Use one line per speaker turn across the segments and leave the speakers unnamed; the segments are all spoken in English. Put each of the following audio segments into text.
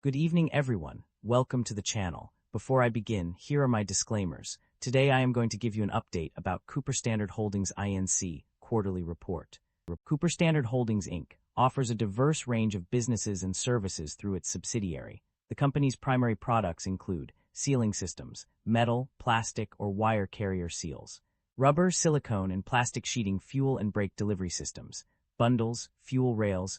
Good evening, everyone. Welcome to the channel. Before I begin, here are my disclaimers. Today I am going to give you an update about Cooper Standard Holdings Inc. quarterly report. Cooper Standard Holdings Inc. offers a diverse range of businesses and services through its subsidiary. The company's primary products include sealing systems, metal, plastic, or wire carrier seals, rubber, silicone, and plastic sheeting fuel and brake delivery systems, bundles, fuel rail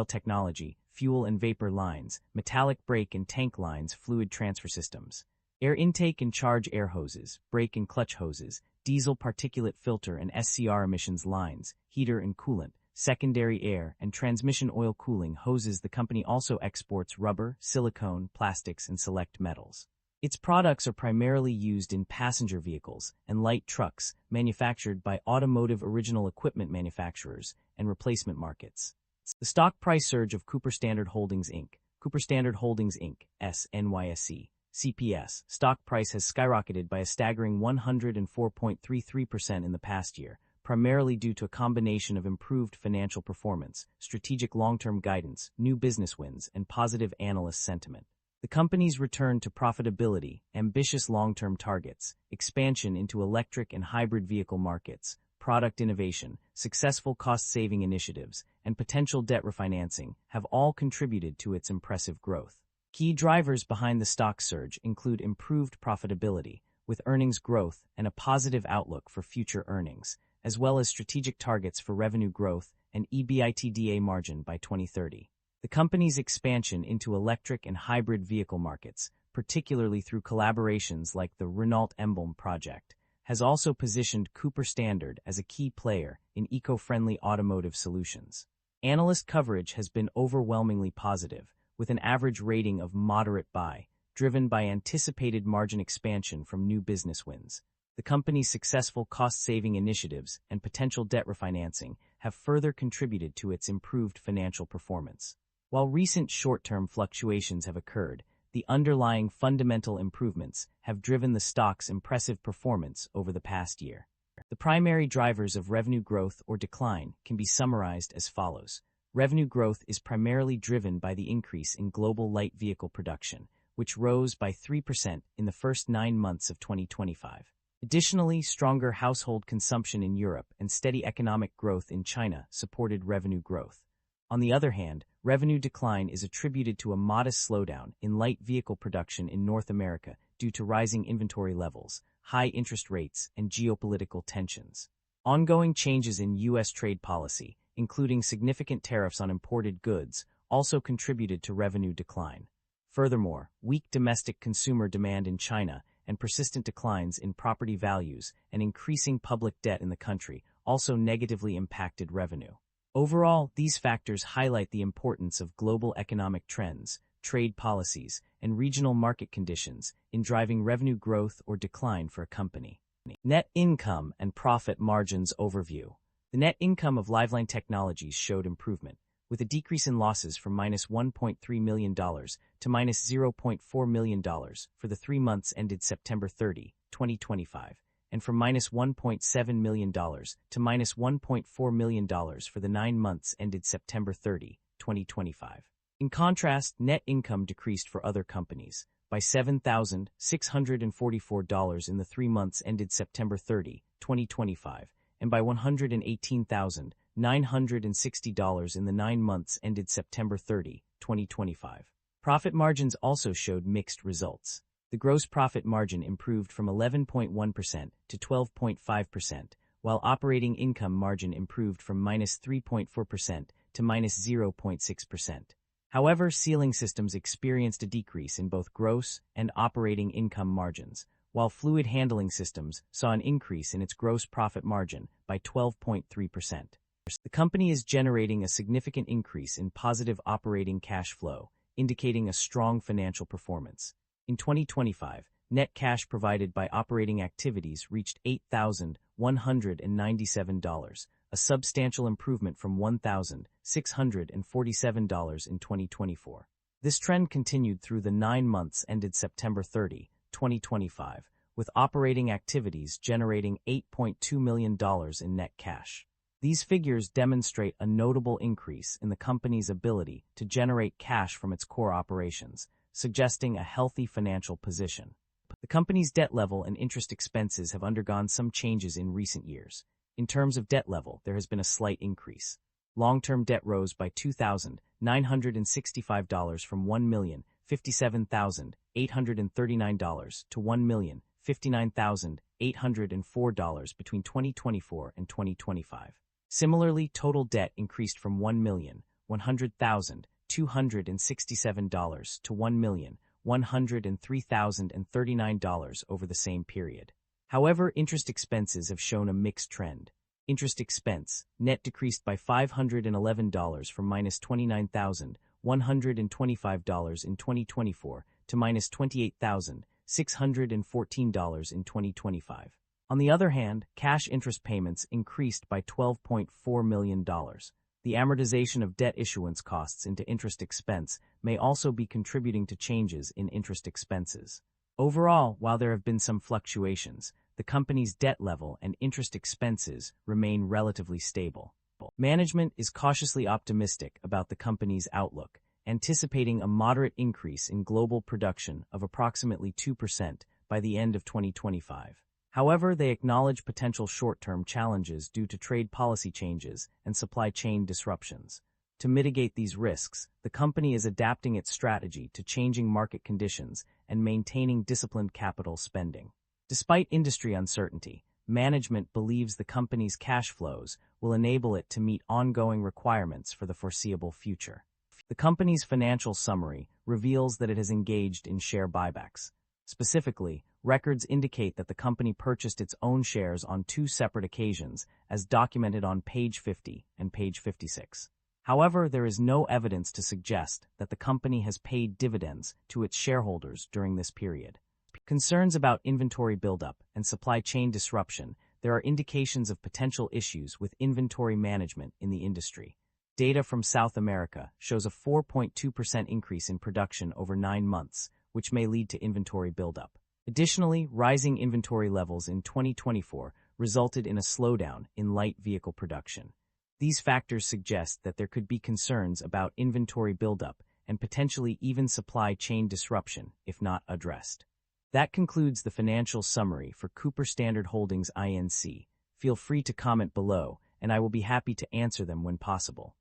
technology, fuel and vapor lines, metallic brake and tank lines, fluid transfer systems, air intake and charge air hoses, brake and clutch hoses, diesel particulate filter and SCR emissions lines, heater and coolant, secondary air and transmission oil cooling hoses. The company also exports rubber, silicone, plastics, and select metals. Its products are primarily used in passenger vehicles and light trucks manufactured by automotive original equipment manufacturers and replacement markets. The stock price surge of Cooper Standard Holdings Inc. Cooper Standard Holdings Inc. NYSE, CPS, stock price has skyrocketed by a staggering 104.33% in the past year, primarily due to a combination of improved financial performance, strategic long-term guidance, new business wins, and positive analyst sentiment. The company's return to profitability, ambitious long-term targets, expansion into electric and hybrid vehicle markets, product innovation, successful cost-saving initiatives, and potential debt refinancing have all contributed to its impressive growth. Key drivers behind the stock surge include improved profitability, with earnings growth and a positive outlook for future earnings, as well as strategic targets for revenue growth and EBITDA margin by 2030. The company's expansion into electric and hybrid vehicle markets, particularly through collaborations like the Renault Emblem project, has also positioned Cooper Standard as a key player in eco-friendly automotive solutions. Analyst coverage has been overwhelmingly positive, with an average rating of moderate buy, driven by anticipated margin expansion from new business wins. The company's successful cost-saving initiatives and potential debt refinancing have further contributed to its improved financial performance. While recent short-term fluctuations have occurred, the underlying fundamental improvements have driven the stock's impressive performance over the past year. The primary drivers of revenue growth or decline can be summarized as follows. Revenue growth is primarily driven by the increase in global light vehicle production, which rose by 3% in the first 9 months of 2025. Additionally, stronger household consumption in Europe and steady economic growth in China supported revenue growth. On the other hand, revenue decline is attributed to a modest slowdown in light vehicle production in North America due to rising inventory levels, high interest rates, and geopolitical tensions. Ongoing changes in U.S. trade policy, including significant tariffs on imported goods, also contributed to revenue decline. Furthermore, weak domestic consumer demand in China and persistent declines in property values and increasing public debt in the country also negatively impacted revenue. Overall, these factors highlight the importance of global economic trends, trade policies, and regional market conditions in driving revenue growth or decline for a company. Net income and profit margins overview. The net income of Liveline Technologies showed improvement, with a decrease in losses from -$1.3 million to -$0.4 million for the 3 months ended September 30, 2025. And from -$1.7 million to -$1.4 million for the 9 months ended September 30, 2025. In contrast, net income decreased for other companies by $7,644 in the 3 months ended September 30, 2025, and by $118,960 in the 9 months ended September 30, 2025. Profit margins also showed mixed results. The gross profit margin improved from 11.1% to 12.5%, while operating income margin improved from -3.4% to -0.6%. However, sealing systems experienced a decrease in both gross and operating income margins, while fluid handling systems saw an increase in its gross profit margin by 12.3%. The company is generating a significant increase in positive operating cash flow, indicating a strong financial performance. In 2025, net cash provided by operating activities reached $8,197, a substantial improvement from $1,647 in 2024. This trend continued through the 9 months ended September 30, 2025, with operating activities generating $8.2 million in net cash. These figures demonstrate a notable increase in the company's ability to generate cash from its core operations, suggesting a healthy financial position. The company's debt level and interest expenses have undergone some changes in recent years. In terms of debt level, there has been a slight increase. Long-term debt rose by $2,965 from $1,057,839 to $1,059,804 between 2024 and 2025. Similarly, total debt increased from $1,100,267 to $1,103,039 over the same period. However, interest expenses have shown a mixed trend. Interest expense, net decreased by $511 from -$29,125 in 2024 to -$28,614 in 2025. On the other hand, cash interest payments increased by $12.4 million. The amortization of debt issuance costs into interest expense may also be contributing to changes in interest expenses. Overall, while there have been some fluctuations, the company's debt level and interest expenses remain relatively stable. Management is cautiously optimistic about the company's outlook, anticipating a moderate increase in global production of approximately 2% by the end of 2025. However, they acknowledge potential short-term challenges due to trade policy changes and supply chain disruptions. To mitigate these risks, the company is adapting its strategy to changing market conditions and maintaining disciplined capital spending. Despite industry uncertainty, management believes the company's cash flows will enable it to meet ongoing requirements for the foreseeable future. The company's financial summary reveals that it has engaged in share buybacks. Specifically, records indicate that the company purchased its own shares on 2 separate occasions, as documented on page 50 and page 56. However, there is no evidence to suggest that the company has paid dividends to its shareholders during this period. Concerns about inventory buildup and supply chain disruption. There are indications of potential issues with inventory management in the industry. Data from South America shows a 4.2% increase in production over 9 months, which may lead to inventory buildup. Additionally, rising inventory levels in 2024 resulted in a slowdown in light vehicle production. These factors suggest that there could be concerns about inventory buildup and potentially even supply chain disruption if not addressed. That concludes the financial summary for Cooper Standard Holdings Inc. Feel free to comment below, and I will be happy to answer them when possible.